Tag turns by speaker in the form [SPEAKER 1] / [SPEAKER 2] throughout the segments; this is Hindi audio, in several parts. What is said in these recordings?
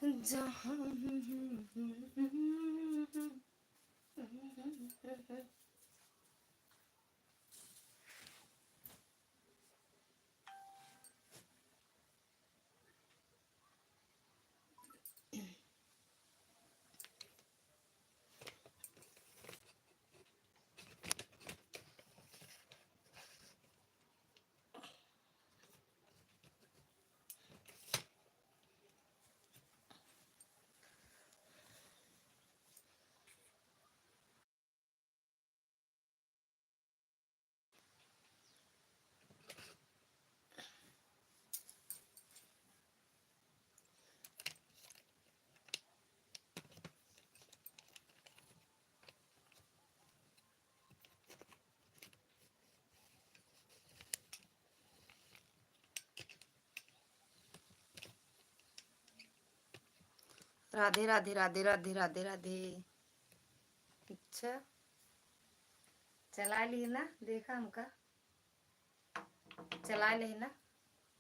[SPEAKER 1] जहाँ राधे राधे राधे राधे राधे राधे। अच्छा, चला ली ना, देखा हमका चला ले ना।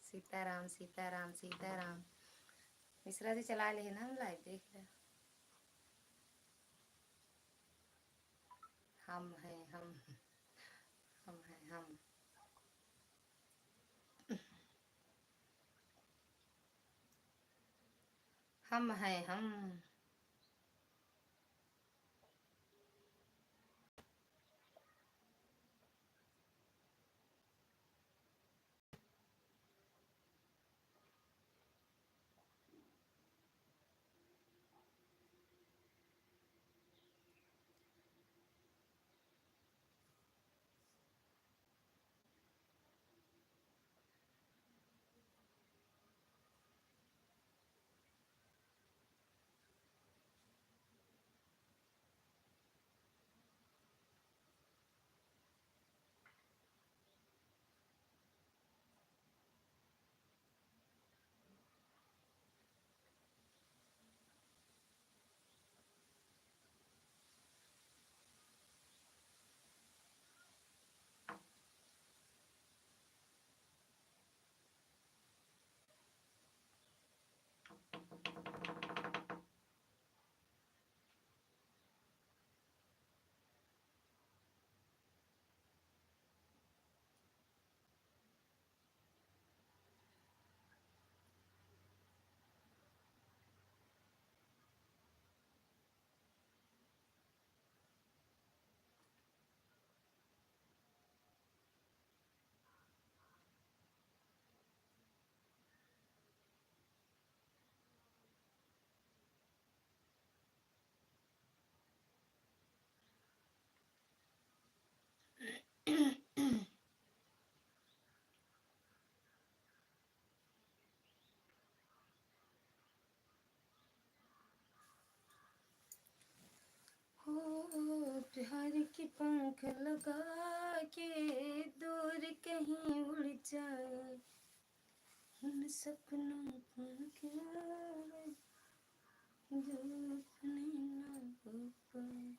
[SPEAKER 1] सीताराम सीताराम सीताराम। मिश्रा जी चला ले ना, हम लाइव देख ले। हम हैं हम हैं हम हैं हम। हो प्यार के पंख लगा के दूर कहीं उड़ जाए, इन सपनों को क्या जो अपने ना हो पाए।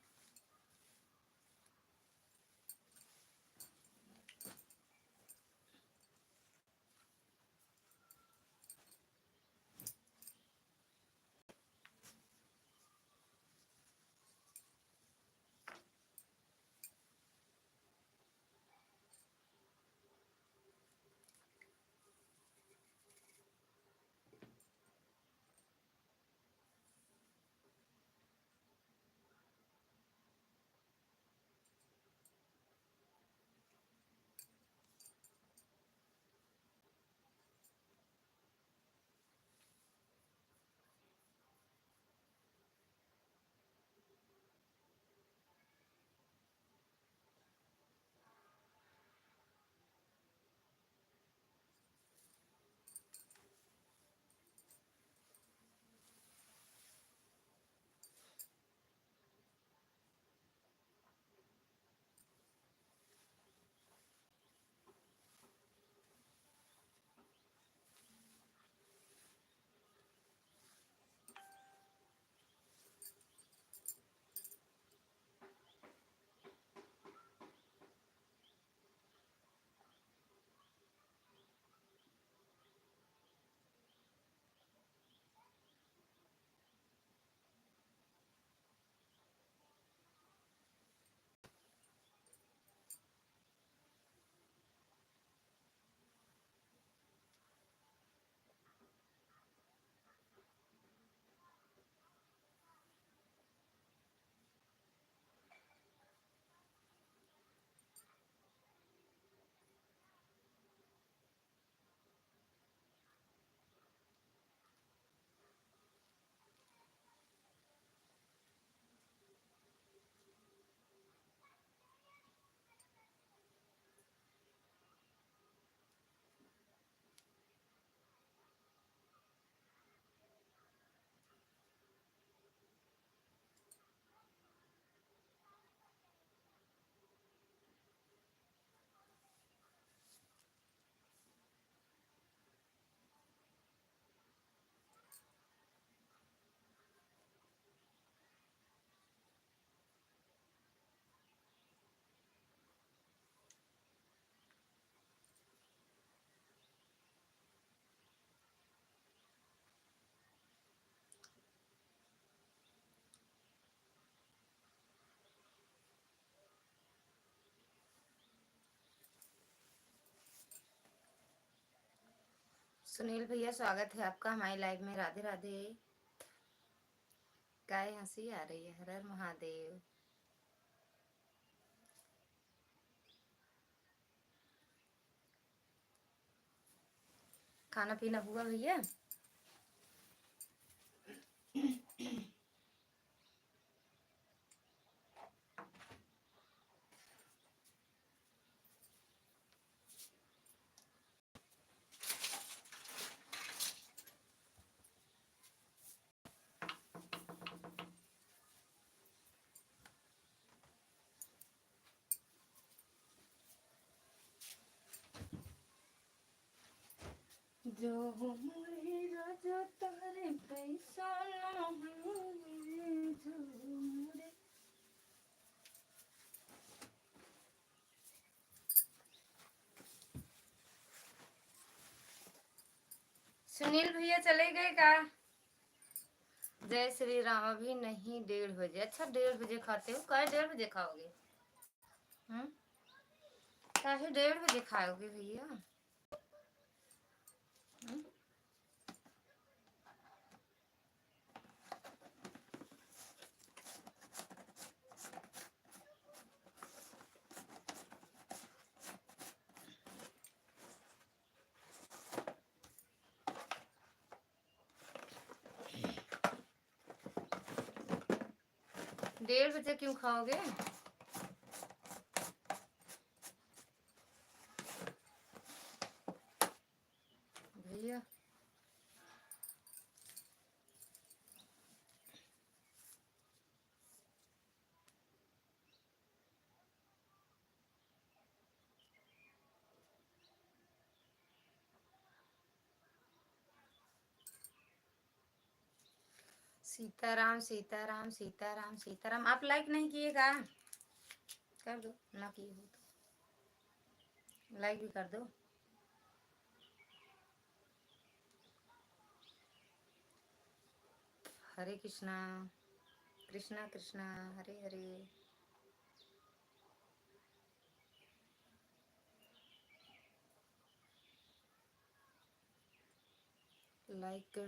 [SPEAKER 1] सुनील भैया स्वागत है आपका हमारी लाइव में। राधे राधे। काय हंसी आ रही है। हर हर महादेव। खाना पीना हुआ भैया? जो मोरे राजा तारे पैसा नहीं जो मोरे। सुनील भैया चले गए का? जय श्री राम। अभी नहीं, 1:30 बजे। अच्छा 1:30 बजे खाते हो? कहे 1:30 बजे खाओगे? काहे 1:30 बजे खाओगे भैया? 1:30 बजे क्यों खाओगे भैया? सीताराम सीताराम सीताराम सीताराम। आप लाइक नहीं किएगा? कर दो, ना किए हो तो लाइक भी कर दो। हरे कृष्णा कृष्णा कृष्णा हरे हरे। लाइक कर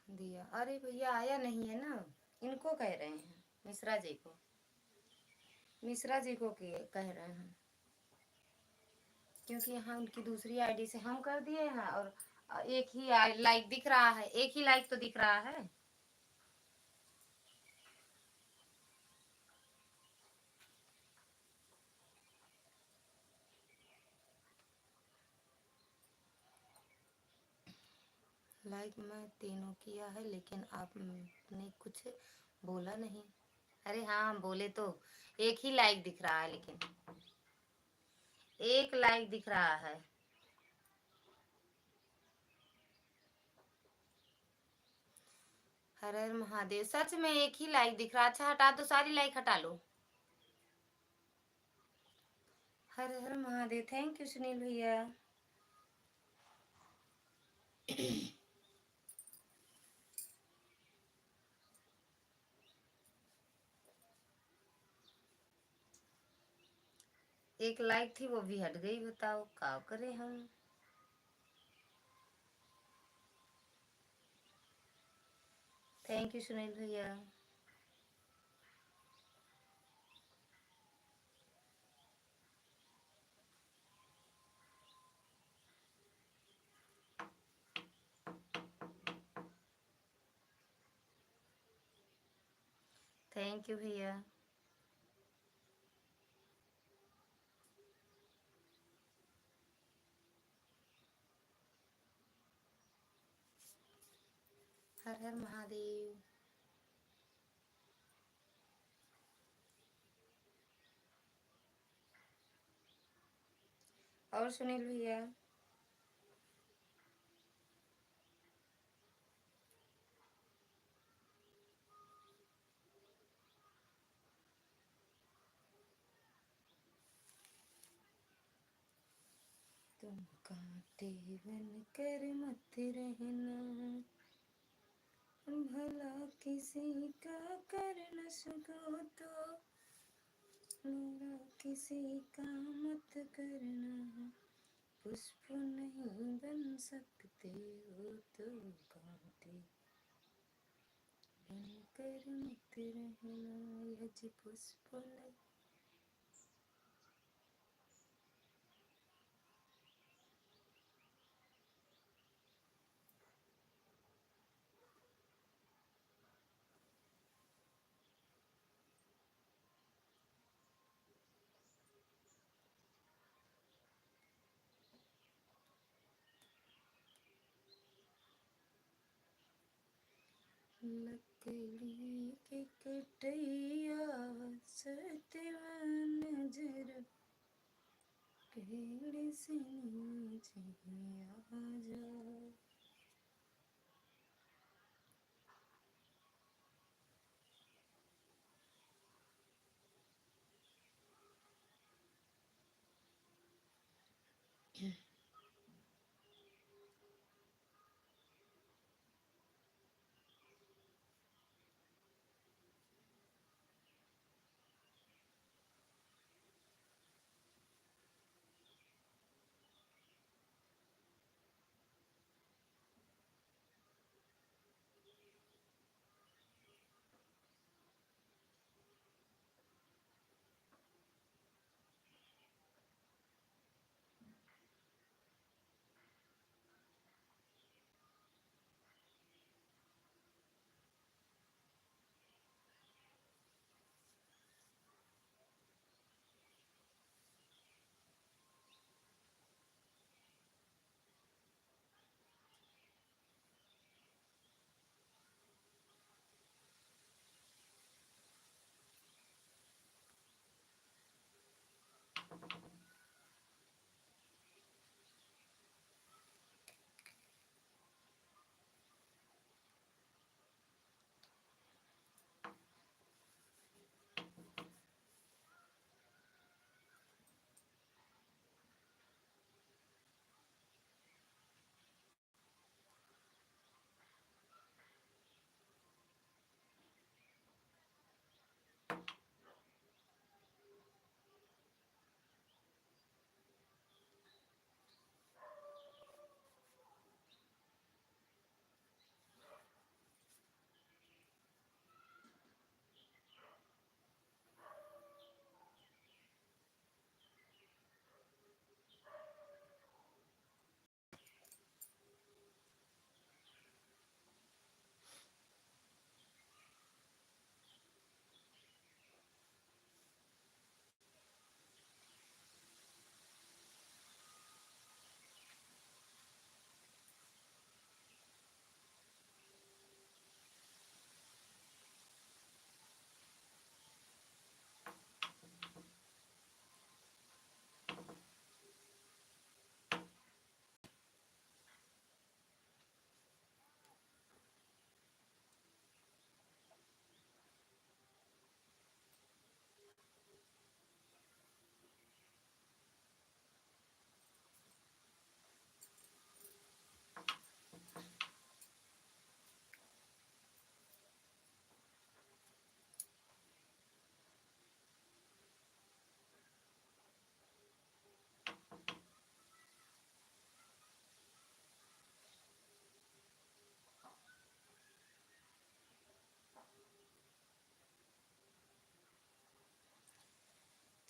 [SPEAKER 1] दिया। अरे भैया आया नहीं है ना। इनको कह रहे हैं, मिश्रा जी को। मिश्रा जी को कह रहे हैं, क्योंकि यहाँ उनकी दूसरी आईडी से हम कर दिए हैं और एक ही लाइक दिख रहा है। एक ही लाइक तो दिख रहा है। लाइक मैं तीनों किया है, लेकिन आपने कुछ बोला नहीं। अरे हाँ बोले तो। एक ही लाइक दिख रहा है, लेकिन एक लाइक दिख रहा है। हर हर महादेव। सच में एक ही लाइक दिख रहा। अच्छा हटा दो, सारी लाइक हटा लो। हर हर महादेव। थैंक यू सुनील भैया। एक लाइक थी वो भी हट गई। बताओ क्या करें हम। थैंक यू सुनील भैया। थैंक यू भैया। हर हर महादेव। और सुनील भैया। तुम कांटे बन कर मत रहना, भला किसी का कर न सको तो मेरा किसी का मत करना। पुष्प नहीं बन सकते हो तो कांटे बनकर मत रहना, यज पुष्प नहीं। लकड़ी के कटैया सत्यवान नजर पेड़ से नीचे आ जा।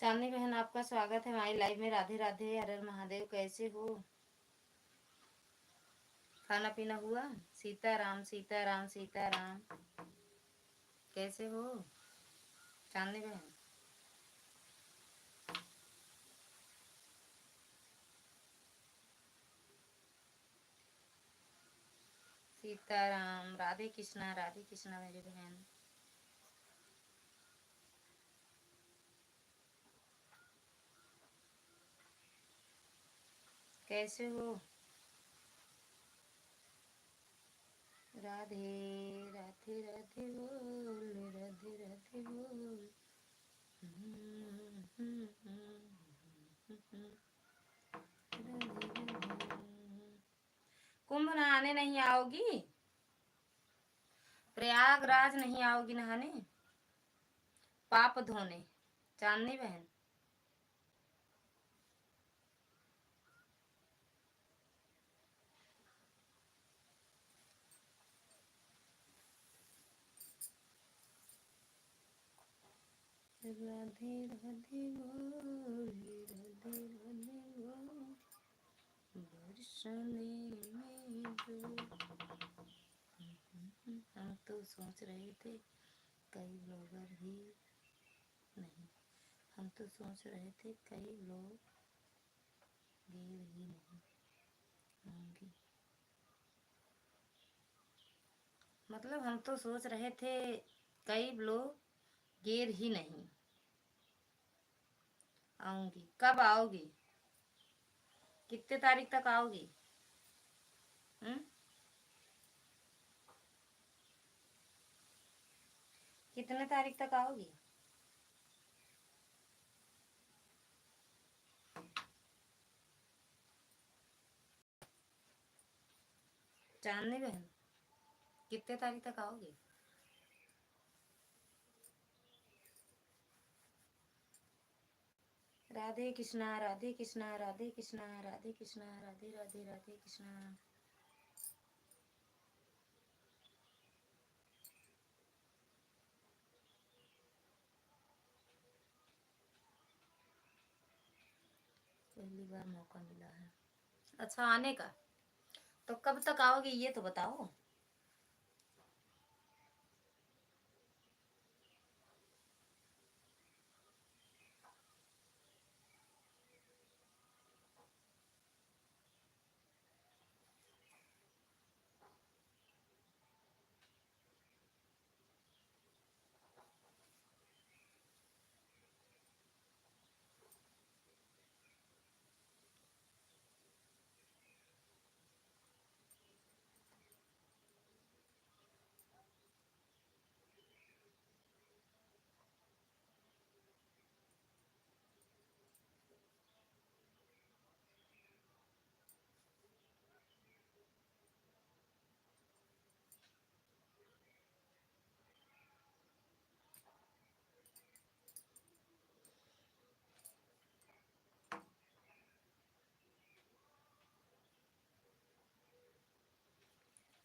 [SPEAKER 1] चांदनी बहन आपका स्वागत है हमारी लाइव में। राधे राधे, हर हर महादेव। कैसे हो? खाना पीना हुआ? सीताराम सीताराम सीताराम। कैसे हो चांदनी बहन? सीताराम। राधे कृष्णा मेरी बहन। कैसे हो? राधे राधे राधे बोल, राधे राधे बोल। कुंभ नहाने नहीं आओगी? प्रयागराज नहीं आओगी नहाने? पाप धोने? चांदनी बहन राधे राधे बोले राधे राधे बोले बरसाने में जो हम तो सोच रहे थे कई ब्लॉगर ही नहीं, हम तो सोच रहे थे कई लोग गिर ही नहीं होंगे। मतलब हम तो सोच रहे थे कई लोग गिर ही नहीं आऊंगी। कब आओगी? कितने तारीख तक आओगी? कितने तारीख तक आओगी? चांदनी बहन कितने तारीख तक आओगी? राधे कृष्णा राधे कृष्णा राधे कृष्णा राधे कृष्णा राधे राधे राधे कृष्णा। पहली बार मौका मिला है। अच्छा आने का, तो कब तक आओगी ये तो बताओ।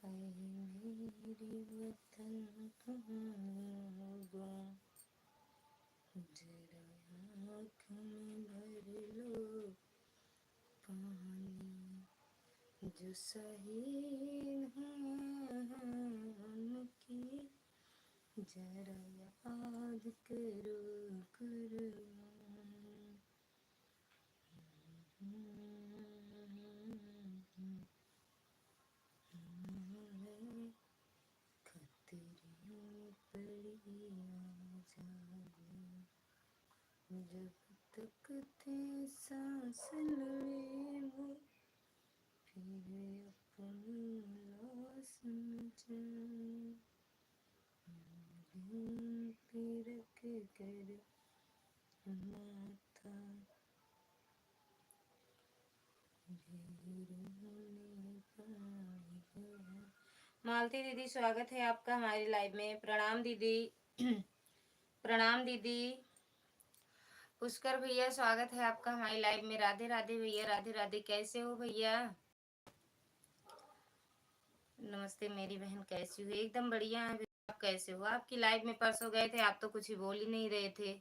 [SPEAKER 1] मेरी वतन होगा जरा आँख में भर लो पानी, जो शहीद हैं उनकी जरा याद करो कुर्बान। खतरे पड़ी आजादी, जब तक थे सांस लड़े वो फिर अपनी लाश में जान पे रख कर माथा मालती दीदी स्वागत है आपका हमारी लाइव में। प्रणाम दीदी। प्रणाम दीदी। पुष्कर भैया स्वागत है आपका हमारी लाइव में। राधे राधे भैया, राधे राधे। कैसे हो भैया? नमस्ते मेरी बहन, कैसी हो? एकदम बढ़िया है। आप कैसे हो? आपकी लाइव में परसों गए थे, आप तो कुछ ही बोल ही नहीं रहे थे।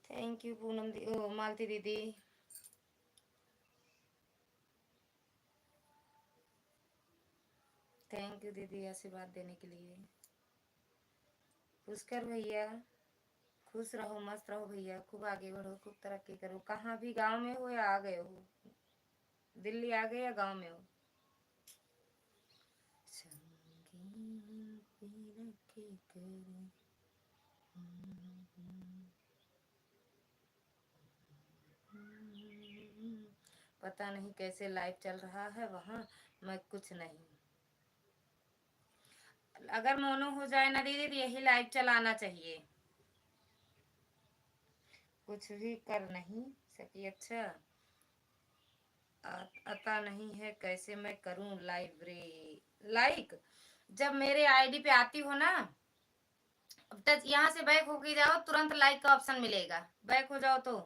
[SPEAKER 1] थैंक यू पूनम दी, ओ मालती दीदी। थैंक यू दीदी आशीर्वाद देने के लिए। पुष्कर भैया खुश रहो, मस्त रहो भैया, खूब आगे बढ़ो, खूब तरक्की करो। कहाँ भी, गांव में हो या आ गए हो? दिल्ली आ गए या गांव में हो? संगीन पे रखे कर पता नहीं कैसे लाइव चल रहा है वहाँ, मैं कुछ नहीं। अगर मोनो हो जाए ना दीदी तो यही लाइव चलाना चाहिए, कुछ भी कर नहीं सकी। अच्छा आता नहीं है, कैसे मैं करूं लाइव रे? लाइक जब मेरे आईडी पे आती हो ना, टच यहाँ से बैक होके जाओ, तुरंत लाइक का ऑप्शन मिलेगा। बैक हो जाओ तो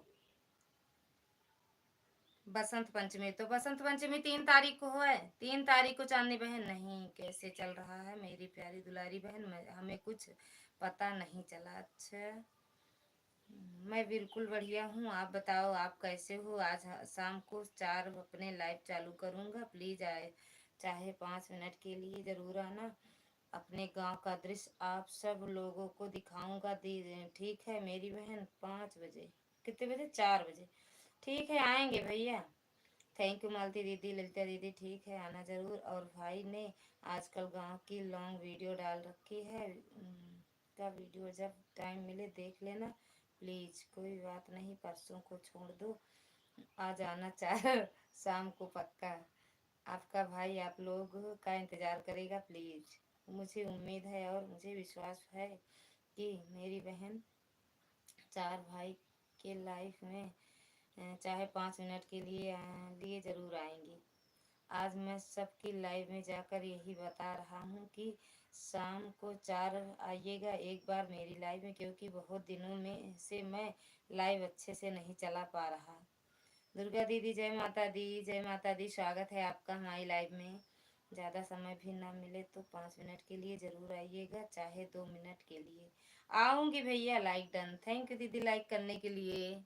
[SPEAKER 1] बसंत पंचमी, तो बसंत पंचमी 3 तारीख को है। 3 तारीख को चांदनी बहन। नहीं कैसे चल रहा है मेरी प्यारी दुलारी बहन, हमें कुछ पता नहीं चला। अच्छा, मैं बिल्कुल बढ़िया हूँ, आप बताओ आप कैसे हो। आज शाम को 4 अपने लाइव चालू करूँगा, प्लीज़ आए, चाहे 5 मिनट के लिए ज़रूर आना। अपने गांव का दृश्य आप सब लोगों को दिखाऊंगा। ठीक है मेरी बहन, 5 बजे, कितने बजे, 4 बजे, ठीक है आएंगे भैया। थैंक यू मालती दीदी, ललिता दीदी, ठीक है आना जरूर। और भाई ने आजकल गांव की लॉन्ग वीडियो डाल रखी है, का वीडियो जब टाइम मिले देख लेना प्लीज। कोई बात नहीं, परसों को छोड़ दो, आ जाना चाहे शाम को पक्का। आपका भाई आप लोग का इंतजार करेगा प्लीज। मुझे उम्मीद है और मुझे विश्वास है कि मेरी बहन 4 भाई के लाइफ में चाहे 5 मिनट के लिए ज़रूर आएंगी। आज मैं सबकी लाइव में जाकर यही बता रहा हूँ कि शाम को 4 आइएगा एक बार मेरी लाइव में, क्योंकि बहुत दिनों में से मैं लाइव अच्छे से नहीं चला पा रहा। दुर्गा दीदी जय माता दी, जय माता दी, स्वागत है आपका हमारी लाइव में। ज़्यादा समय भी ना मिले तो 5 मिनट के लिए ज़रूर आइएगा, चाहे 2 मिनट के लिए। आऊँगी भैया, लाइक डन, थैंक यू दीदी लाइक करने के लिए।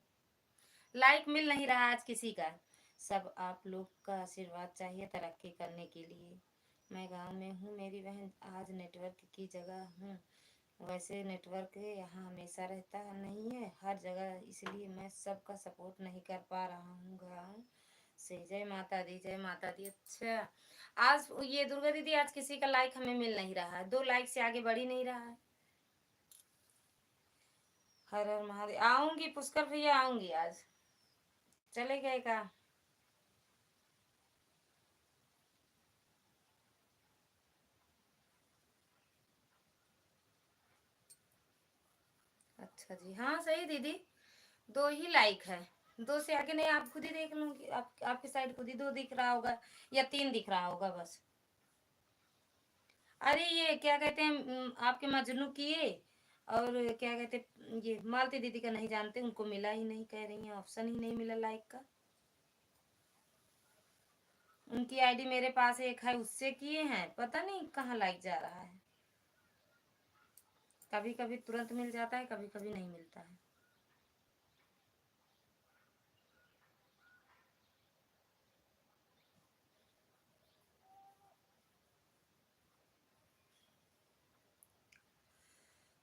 [SPEAKER 1] लाइक मिल नहीं रहा आज किसी का, सब आप लोग का आशीर्वाद चाहिए तरक्की करने के लिए। मैं गांव में हूँ मेरी बहन, आज नेटवर्क की जगह हूँ। वैसे नेटवर्क यहाँ हमेशा रहता नहीं है हर जगह, इसलिए मैं सबका सपोर्ट नहीं कर पा रहा हूँ गाँव से। जय माता दी, जय माता दी। अच्छा, आज ये दुर्गा दीदी आज किसी का लाइक हमें मिल नहीं रहा है, 2 लाइक से आगे बढ़ ही नहीं रहा है। हर हर महादेव। आऊंगी पुष्कर भैया, आऊंगी आज। चले गए का? अच्छा जी, हाँ सही दीदी, 2 ही लाइक है, 2 से आगे नहीं। आप खुद ही देख लूंगी, आपकी साइड खुद ही 2 दिख रहा होगा या 3 दिख रहा होगा बस। अरे ये क्या कहते हैं, आपके मजनू किए, और क्या कहते, ये मालती दीदी का नहीं जानते, उनको मिला ही नहीं, कह रही हैं ऑप्शन ही नहीं मिला लाइक का। उनकी आईडी मेरे पास एक है, उससे किए हैं, पता नहीं कहाँ लाइक जा रहा है। कभी कभी तुरंत मिल जाता है, कभी कभी नहीं मिलता है।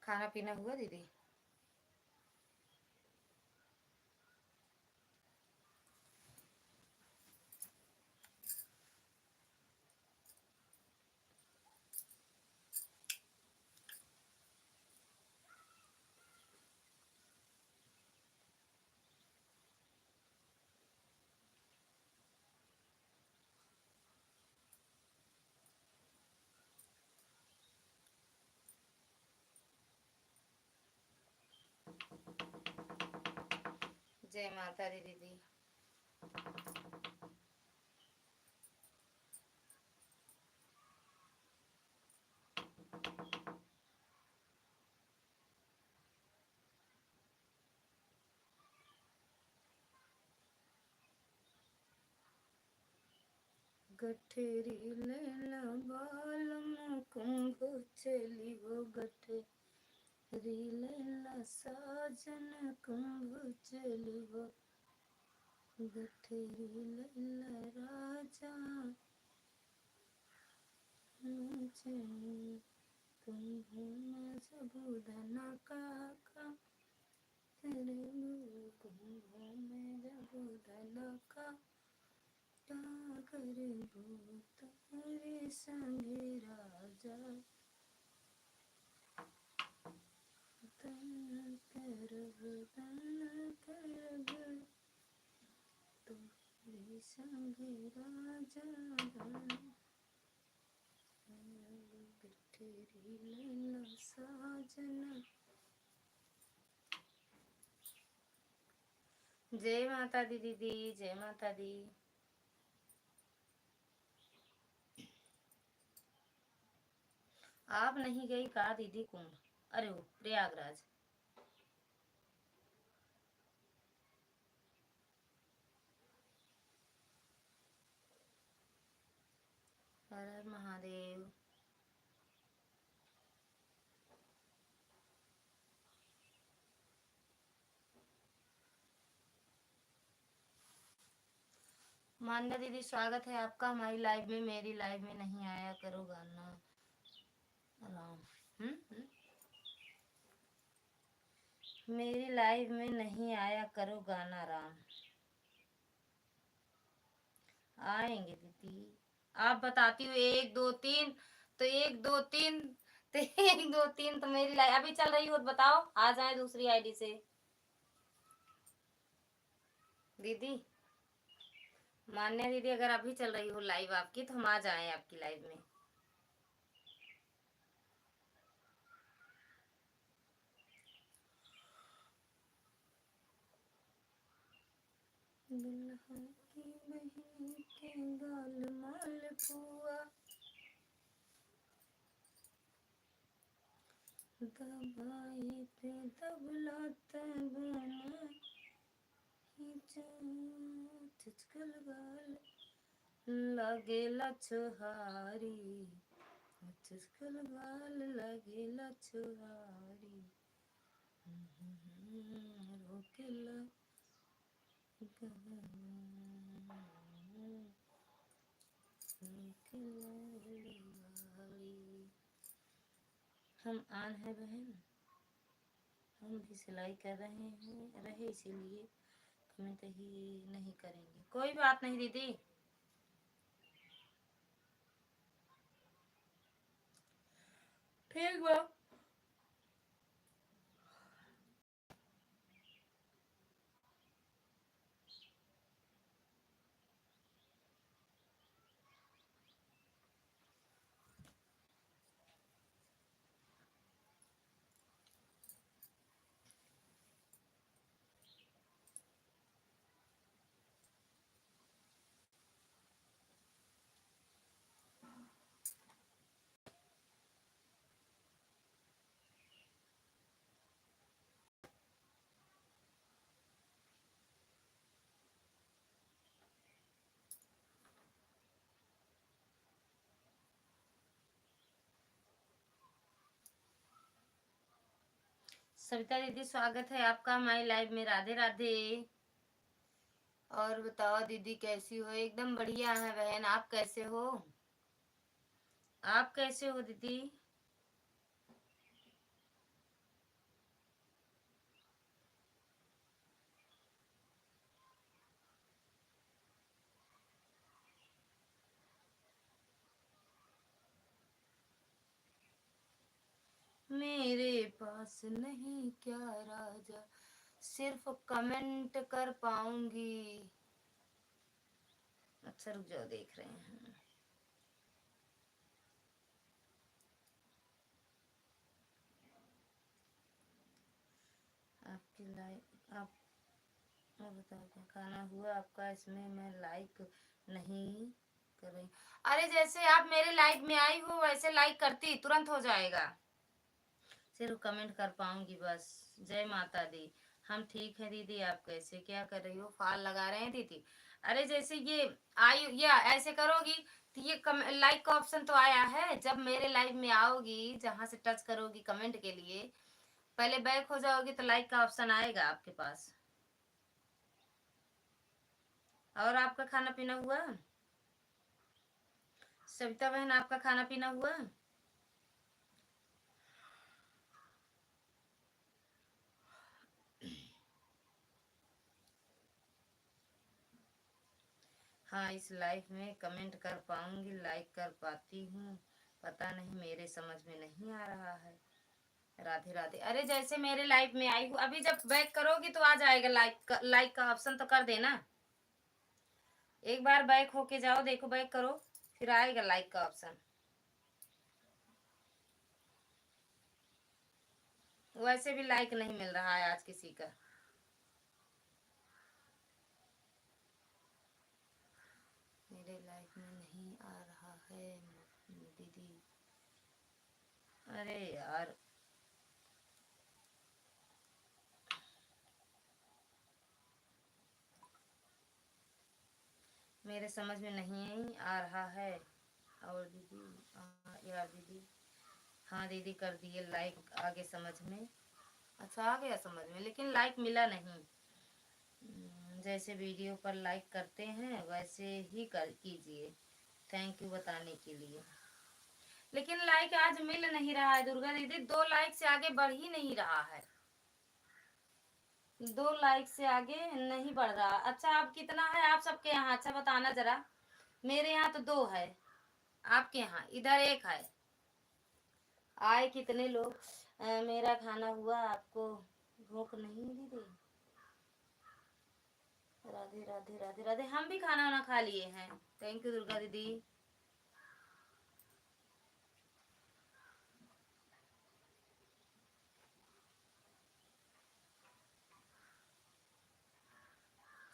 [SPEAKER 1] खाना पीना हुआ दीदी? जय माता दी दीदी। गठरी लैला बालम कुंभ चली वो गठरी लैला साजन कुंभ चली वो गठरी लैला राजा कुंभ में जबूदना काका तेरे कुंभ में जबूदना का करे भूत रे संगे राजा तन करब तुरे संगे राजा गठरी लैला साजना। जय माता दी दीदी, जय माता दी। आप नहीं गई का दीदी कुंभ? अरे वो प्रयागराज। हर हर महादेव। मान्या दीदी स्वागत है आपका हमारी लाइव में। मेरी लाइव में नहीं आया करो गाना राम। मेरी लाइव में नहीं आया करो गाना राम। आएंगे दीदी, आप बताती हो 1 2 3 तो 1 2 3 तो 1 2 3 तो मेरी लाइव अभी चल रही हो तो बताओ, आ जाए दूसरी आईडी से दीदी। मान्या दीदी अगर अभी चल रही हो लाइव आपकी तो हम आ जाएं आपकी लाइव में। दुल्हन की बहन के गाल मालपुआ दबाई पे दबलाते बना चुचकल गाल लगेला छुहारी, चुचकल गाल लगेला छुहारी रोकेला हम आन है बहन, हम भी सिलाई कर रहे इसीलिए कमेंट ही नहीं करेंगे। कोई बात नहीं दीदी, ठीक बा। सविता दीदी स्वागत है आपका हमारी लाइव में। राधे राधे। और बताओ दीदी कैसी हो? एकदम बढ़िया है बहन, आप कैसे हो? आप कैसे हो दीदी? मेरे पास नहीं क्या राजा, सिर्फ कमेंट कर पाऊंगी। अच्छा रुक जाओ, देख रहे हैं। आपकी लाइक आप बताओ क्या खाना हुआ आपका? इसमें मैं लाइक नहीं कर रही। अरे जैसे आप मेरे लाइव में आई हो वैसे लाइक करती तुरंत हो जाएगा। सिर्फ कमेंट कर पाऊंगी बस। जय माता दी। हम ठीक है दीदी, आप कैसे क्या कर रही हो? फाल लगा रहे हैं दीदी। अरे जैसे ये आई या ऐसे करोगी तो ये लाइक का ऑप्शन तो आया है। जब मेरे लाइव में आओगी जहां से टच करोगी कमेंट के लिए, पहले बैक हो जाओगी तो लाइक का ऑप्शन आएगा आपके पास। और आपका खाना पीना हुआ? सविता बहन आपका खाना पीना हुआ? हाँ, इस लाइफ में कमेंट कर पाऊंगी, लाइक कर पाती हूँ पता नहीं, मेरे समझ में नहीं आ रहा है। राधे राधे। अरे जैसे मेरे लाइफ में आई हूँ अभी, जब बैक करोगी तो आ जाएगा लाइक का ऑप्शन, तो कर देना। एक बार बैक होके जाओ, देखो बैक करो, फिर आएगा लाइक का ऑप्शन। वैसे भी लाइक नहीं मिल रहा है आज किसी का। मेरे लाइफ में नहीं आ रहा है दीदी। अरे यार, मेरे समझ में नहीं आ रहा है। और दीदी यार दीदी, हाँ दीदी कर दिए लाइक, आगे समझ में। अच्छा आ गया समझ में, लेकिन लाइक मिला नहीं। जैसे वीडियो पर लाइक करते हैं वैसे ही कर कीजिए। थैंक यू बताने के लिए। लेकिन लाइक आज मिल नहीं रहा है दुर्गा दीदी, 2 लाइक से आगे बढ़ ही नहीं रहा है, 2 लाइक से आगे नहीं बढ़ रहा। अच्छा आप कितना है आप सबके यहाँ, अच्छा बताना जरा। मेरे यहाँ तो 2 है, आपके यहाँ इधर 1 है। आए कितने लोग। मेरा खाना हुआ, आपको भूख नहीं दीदी? राधे राधे राधे राधे। हम भी खाना वाना खा लिए हैं। थैंक यू दुर्गा दीदी।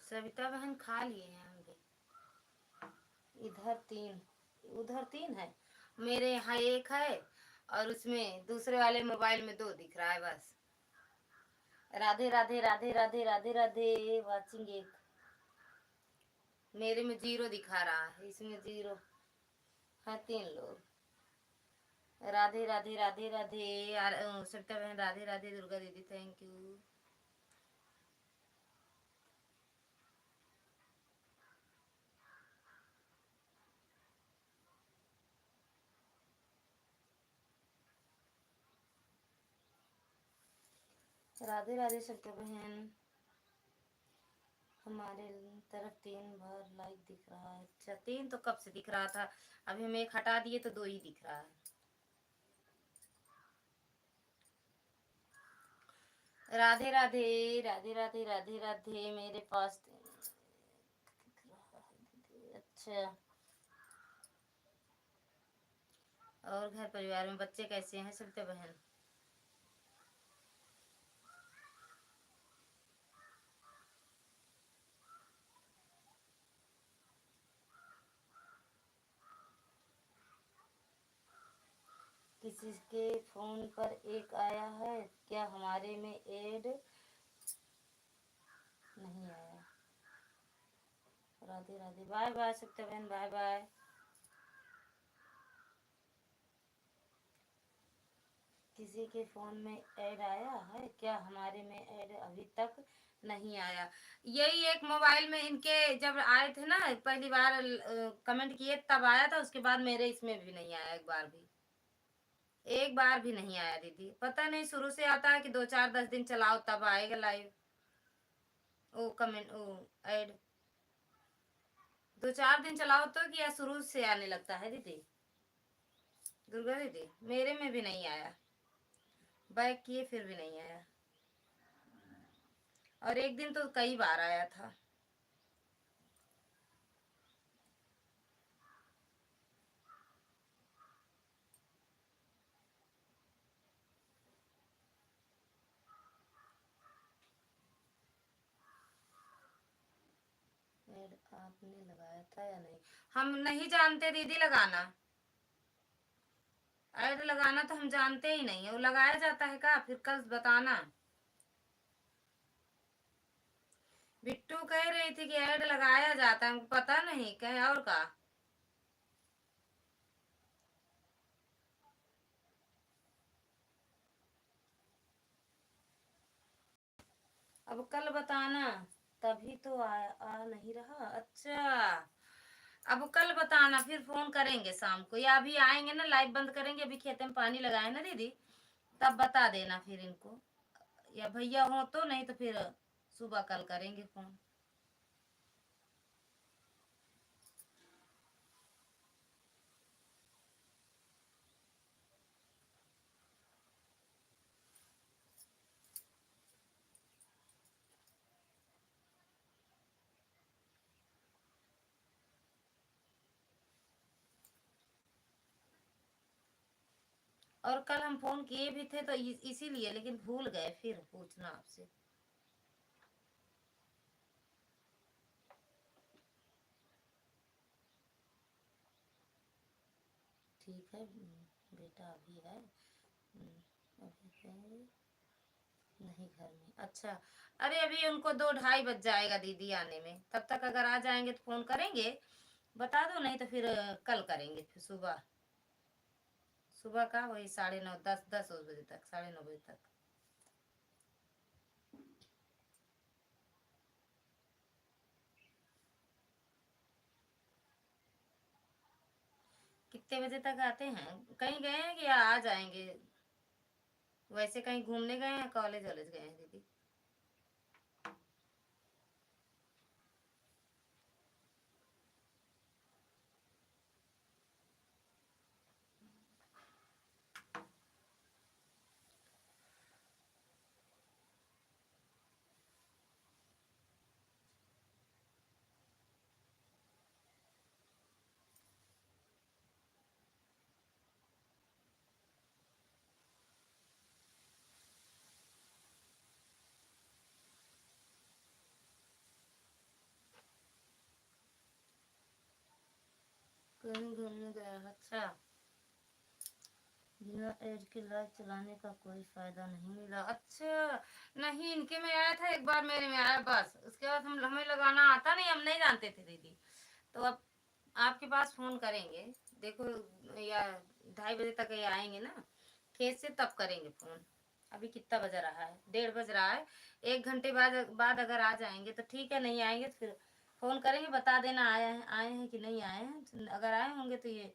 [SPEAKER 1] सविता बहन खा लिए हैं हम भी। इधर 3, उधर 3 है, मेरे यहाँ 1 है, और उसमें दूसरे वाले मोबाइल में 2 दिख रहा है बस। राधे राधे राधे राधे राधे राधे। वाचिंग 1, मेरे में 0 दिखा रहा है, इसमें 0 है। 3 लोग। राधे राधे राधे राधे। सविता बहन राधे राधे। दुर्गा दीदी थैंक यू। राधे राधे सविता बहन। हमारे तरफ 3 बार लाइक दिख रहा है। अच्छा 3 तो कब से दिख रहा था, अभी हम 1 हटा दिए तो 2 ही दिख रहा है। राधे राधे राधे राधे राधे राधे। मेरे पास अच्छा। और घर परिवार में बच्चे कैसे हैं सविता बहन? किसी के फोन पर 1 आया है क्या, हमारे में ऐड नहीं आया। राधे राधे। बाय बाय सत्य बहन, बाय बाय। किसी के फोन में ऐड आया है क्या, हमारे में ऐड अभी तक नहीं आया। यही एक मोबाइल में इनके जब आए थे ना पहली बार कमेंट किए तब आया था, उसके बाद मेरे इसमें भी नहीं आया, एक बार भी नहीं आया दीदी। पता नहीं शुरू से आता है कि 2 4 10 दिन चलाओ तब आएगा लाइव ओ कमेंट ओ ऐड। 2 4 दिन चलाओ तो क्या शुरू से आने लगता है दीदी? दुर्गा दीदी मेरे में भी नहीं आया, बैक किए फिर भी नहीं आया, और एक दिन तो कई बार आया था। ऐड आपने लगाया था या नहीं? हम नहीं जानते दीदी लगाना, ऐड लगाना तो हम जानते ही नहीं है, वो लगाया जाता है क्या फिर कल बताना। बिट्टू कह रही थी कि ऐड लगाया जाता है, हमको पता नहीं कहे और का। अब कल बताना, तभी तो आ नहीं रहा। अच्छा अब कल बताना, फिर फोन करेंगे शाम को, या अभी आएंगे ना लाइव बंद करेंगे, अभी खेत में पानी लगाए ना दीदी, तब बता देना फिर इनको, या भैया हो तो, नहीं तो फिर सुबह कल करेंगे फोन। और कल हम फोन किए भी थे तो इसीलिए, लेकिन भूल गए फिर पूछना आपसे। ठीक है बेटा अभी है, अभी है नहीं घर में। अच्छा अरे अभी उनको 2 2:30 बज जाएगा दीदी आने में, तब तक अगर आ जाएंगे तो फोन करेंगे, बता दो, नहीं तो फिर कल करेंगे फिर सुबह, सुबह का वही 9:30 10 10 बजे तक, 9:30 बजे तक। कितने बजे तक आते हैं? कहीं गए हैं कि या आ जाएंगे? वैसे कहीं घूमने गए हैं, कॉलेज वॉलेज गए हैं दीदी? कहीं घूमने गया? अच्छा। बिना एड के लाइव चलाने का कोई फायदा नहीं मिला? अच्छा। नहीं, इनके में आया था एक बार, मेरे में आया बस। उसके बाद हमें लगाना आता नहीं, हम नहीं जानते थे दीदी। तो अब आपके पास फोन करेंगे, देखो, या 2:30 बजे तक ये आएंगे ना खेत से, तब करेंगे फोन। अभी कितना बज रहा है? 1:30 बज रहा है। 1 घंटे बाद अगर आ जाएंगे तो ठीक है, नहीं आएंगे तो फिर फोन करेंगे, बता देना आए हैं कि नहीं आए हैं। अगर आए होंगे तो ये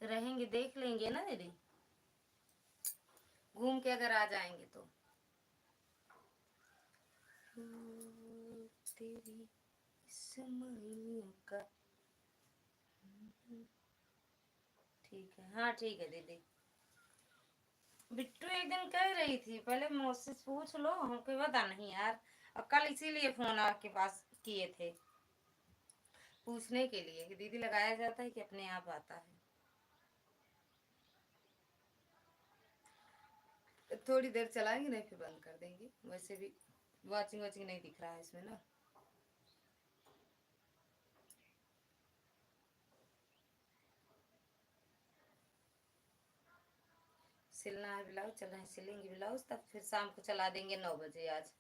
[SPEAKER 1] रहेंगे, देख लेंगे ना दीदी, घूम के अगर आ जाएंगे तो। तेरी समय का। ठीक है, हाँ ठीक है दीदी। बिट्टू एक दिन कह रही थी, पहले मुझसे पूछ लो, हमको पता नहीं यार। और कल इसीलिए फोन आपके पास किए थे, पूछने के लिए कि दीदी लगाया जाता है कि अपने आप आता है। थोड़ी देर चलाएंगे, नहीं फिर बंद कर देंगे। वैसे भी वॉचिंग वॉचिंग नहीं दिख रहा है इसमें ना। सिलना है ब्लाउज, चल रहे हैं, सिलेंगे ब्लाउज, तब फिर शाम को चला देंगे 9 बजे आज।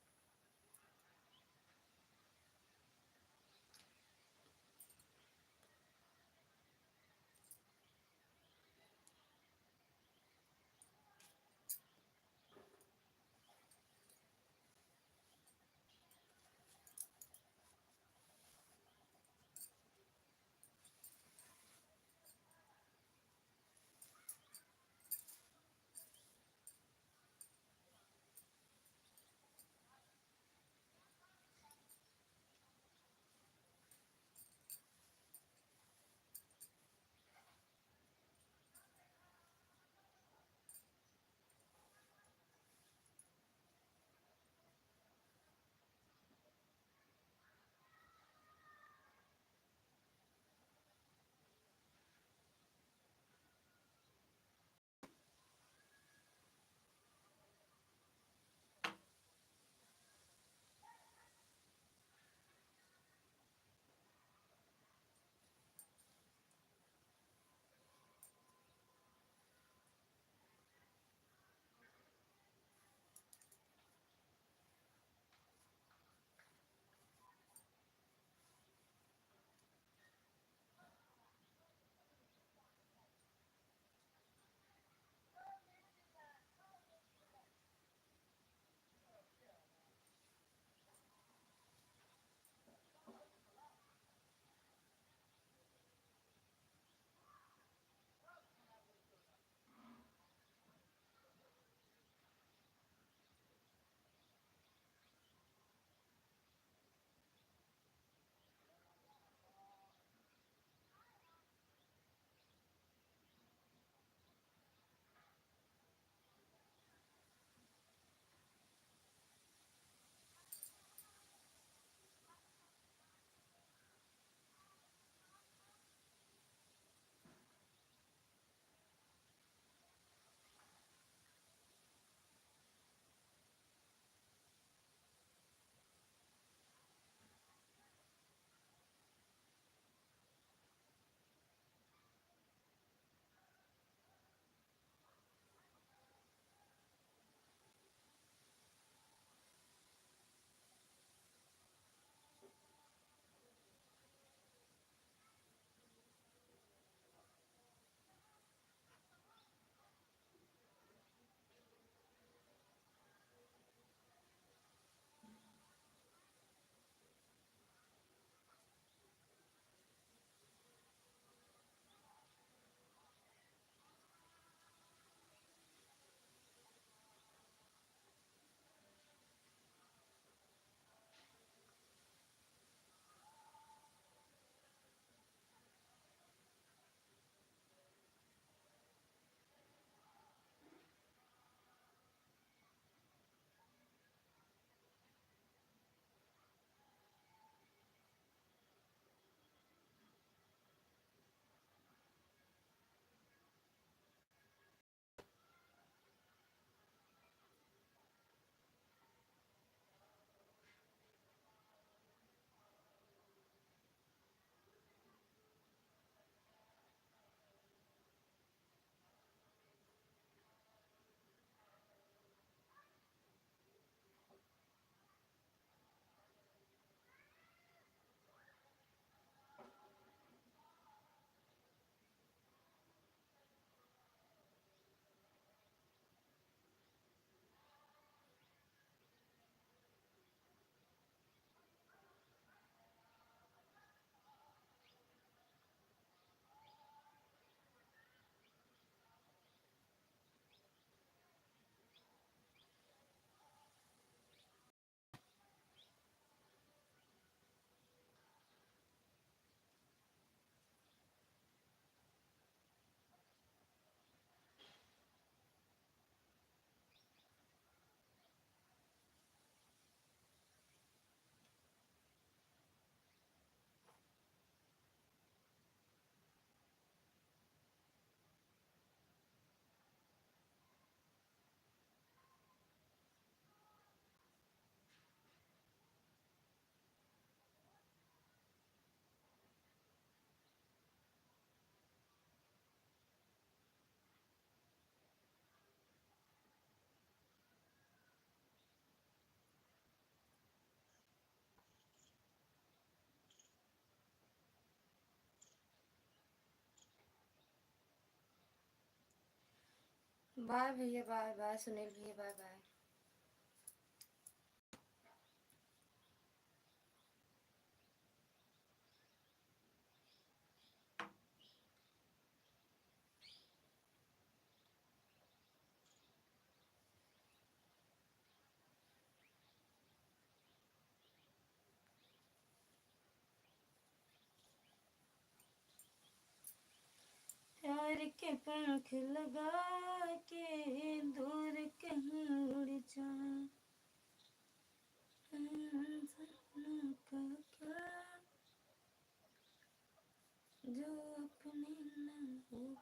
[SPEAKER 1] बाय भैया, बाय बाय सुनील भैया, बाय बाय। प्यार के पंख लगा के दूर कहीं उड़ जा, सपनों का क्या जो अपने न हो।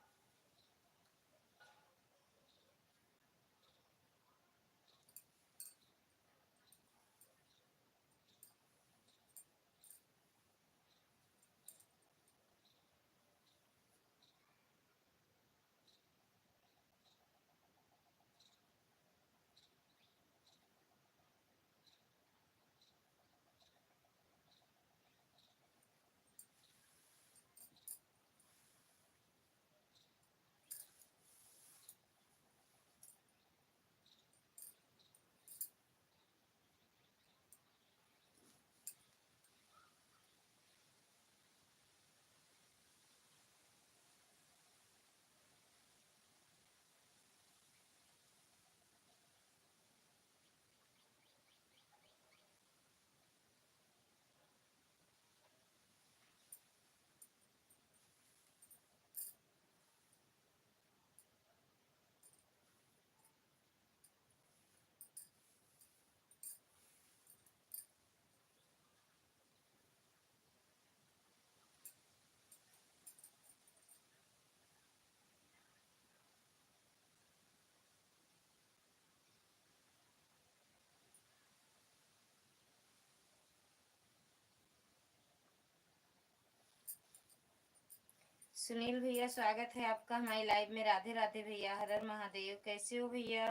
[SPEAKER 1] सुनील भैया, स्वागत है आपका हमारी लाइव में। राधे राधे भैया, हर हर महादेव। कैसे हो भैया?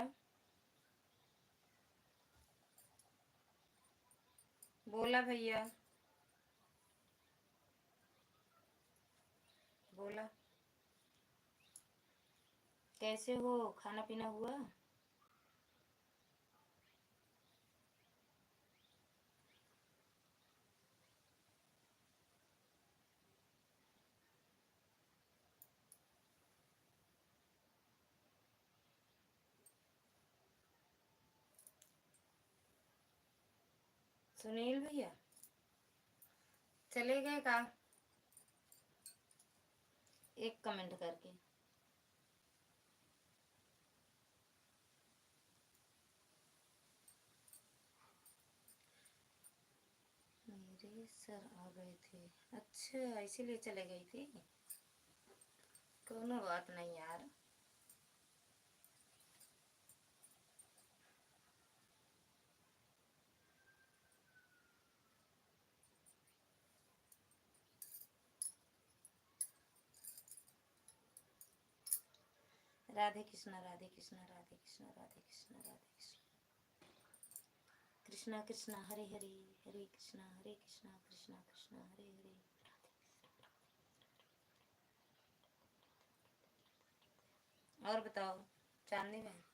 [SPEAKER 1] बोला भैया, बोला। कैसे हो? खाना पीना हुआ? सुनील भैया चले गए का? एक कमेंट करके। मेरे सर आ गए थे। अच्छा, इसीलिए चले गई थी। कोनो बात नहीं यार। राधे कृष्णा, राधे कृष्णा, राधे कृष्णा, राधे कृष्णा, राधे कृष्णा। कृष्णा कृष्णा हरे हरे, हरे कृष्णा हरे कृष्णा, कृष्णा कृष्णा हरे हरे। और बताओ चांदनी बहन।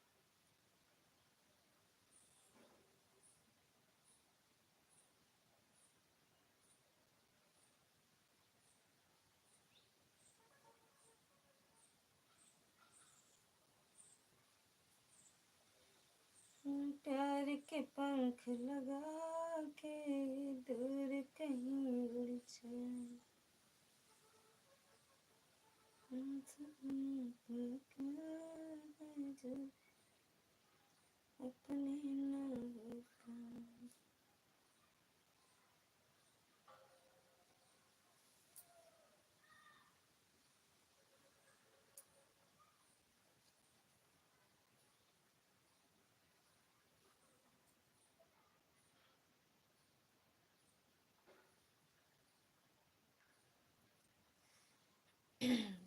[SPEAKER 1] प्यार के पंख लगा के दूर कहीं उड़ जा, सपनों का क्या है जो अपने न होता।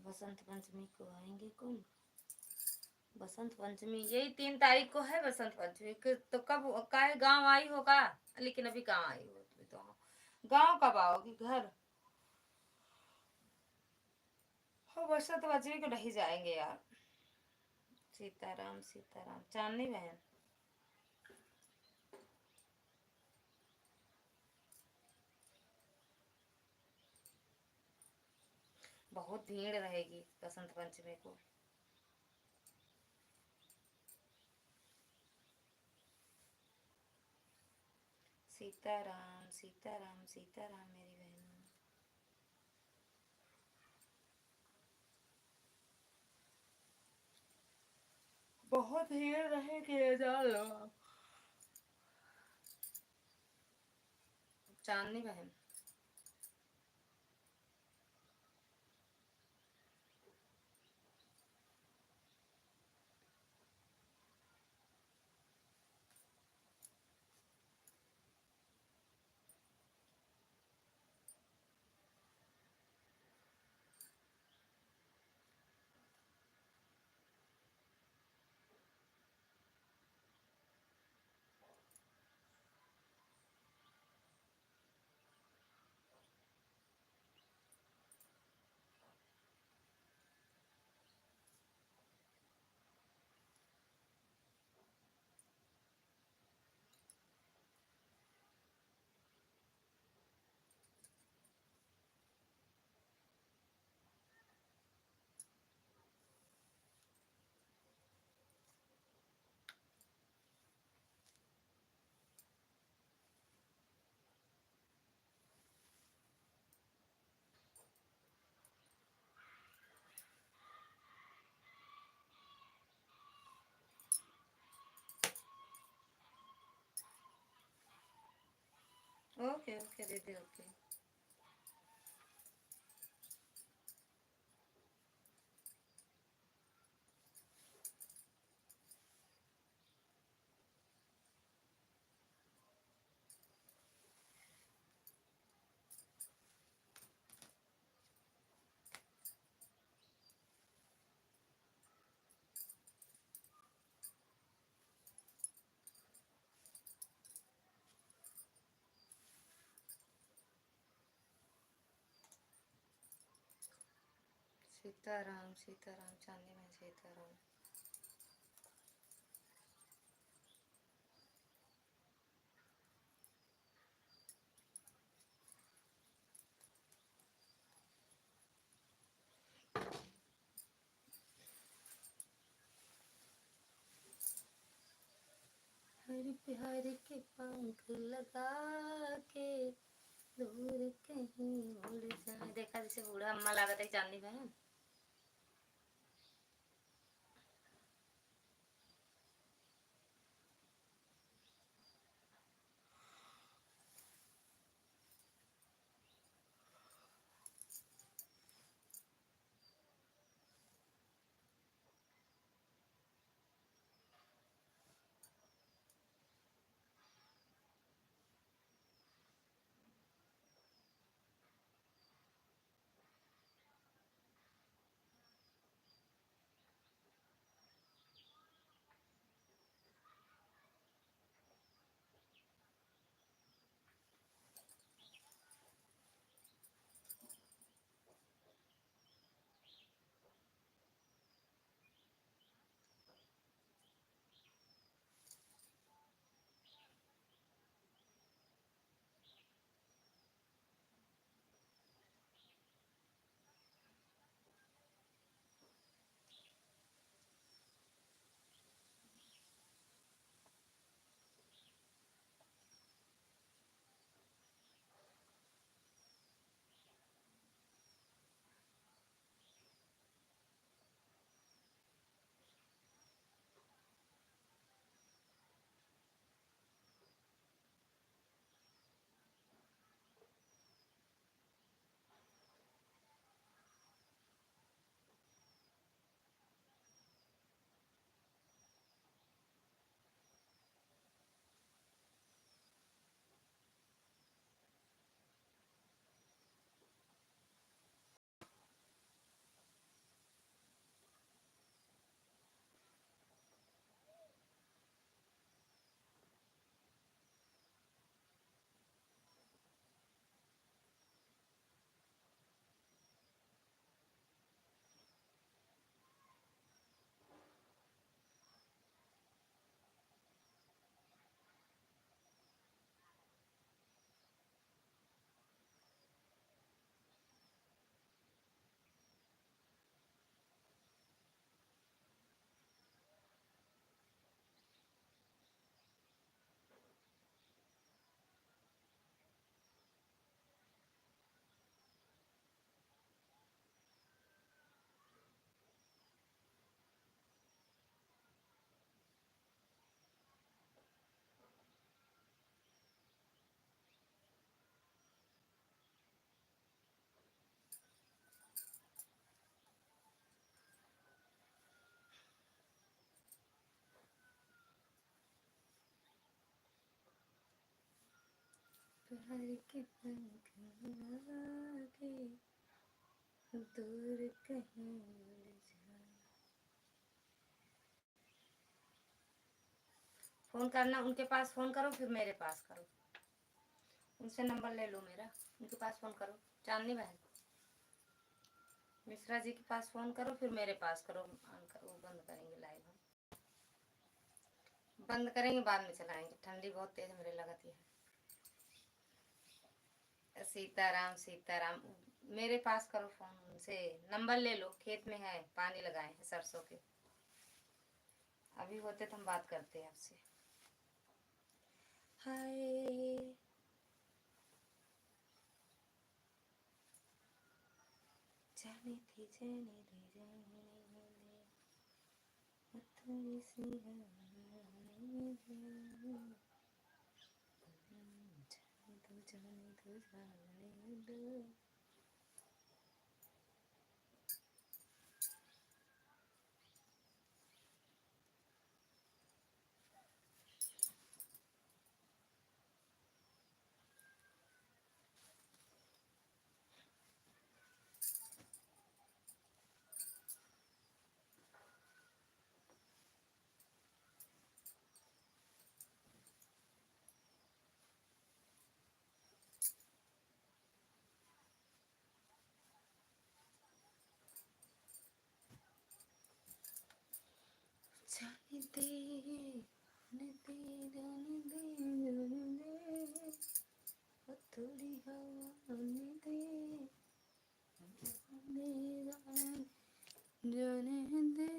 [SPEAKER 1] बसंत पंचमी को आएंगे कौन? बसंत पंचमी यही 3 तारीख को है। बसंत पंचमी तो कब का गाँव आई होगा? लेकिन अभी कहाँ आई हो तुम तो? गाँव कब आओगी घर? हो, बसंत पंचमी को नहीं जाएंगे यार। सीताराम सीताराम। चांदनी बहन, बहुत भीड़ रहेगी बसंत पंचमी को। सीताराम सीताराम सीताराम मेरी बहन। बहुत भीड़ रहेगी, जान लो आप। चांदनी बहन, ओके ओके दीदी ओके। सीताराम सीताराम चांदनी बहन सीताराम। हर प्यार के पंख लगा के दूर कहीं उड़ जाए। देखा जैसे बूढ़ा अम्मा लागत है चांदनी बहन। प्यार के पंख आगे दूर कहीं उड़ जा। फोन करना, उनके पास फोन करो फिर मेरे पास करो, उनसे नंबर ले लो मेरा, उनके पास फोन करो। चांदनी बहन, मिश्रा जी के पास फोन करो फिर मेरे पास करो। वो बंद करेंगे लाइव, हम बंद करेंगे बाद में चलाएंगे, ठंडी बहुत तेज मेरे लगती है। सीताराम सीताराम, मेरे पास करो फोन, उनसे नंबर ले लो, खेत में है, पानी लगाए हैं सरसों के, अभी होते तो हम बात करते हैं आपसे। हाय जाने दे जाने दे जाने दे, थोड़ी सी जाने दो जाने दो जाने दो। जाने दे जाने दे जाने दे जाने दे, वो थोड़ी हवा आने दे जाने दे।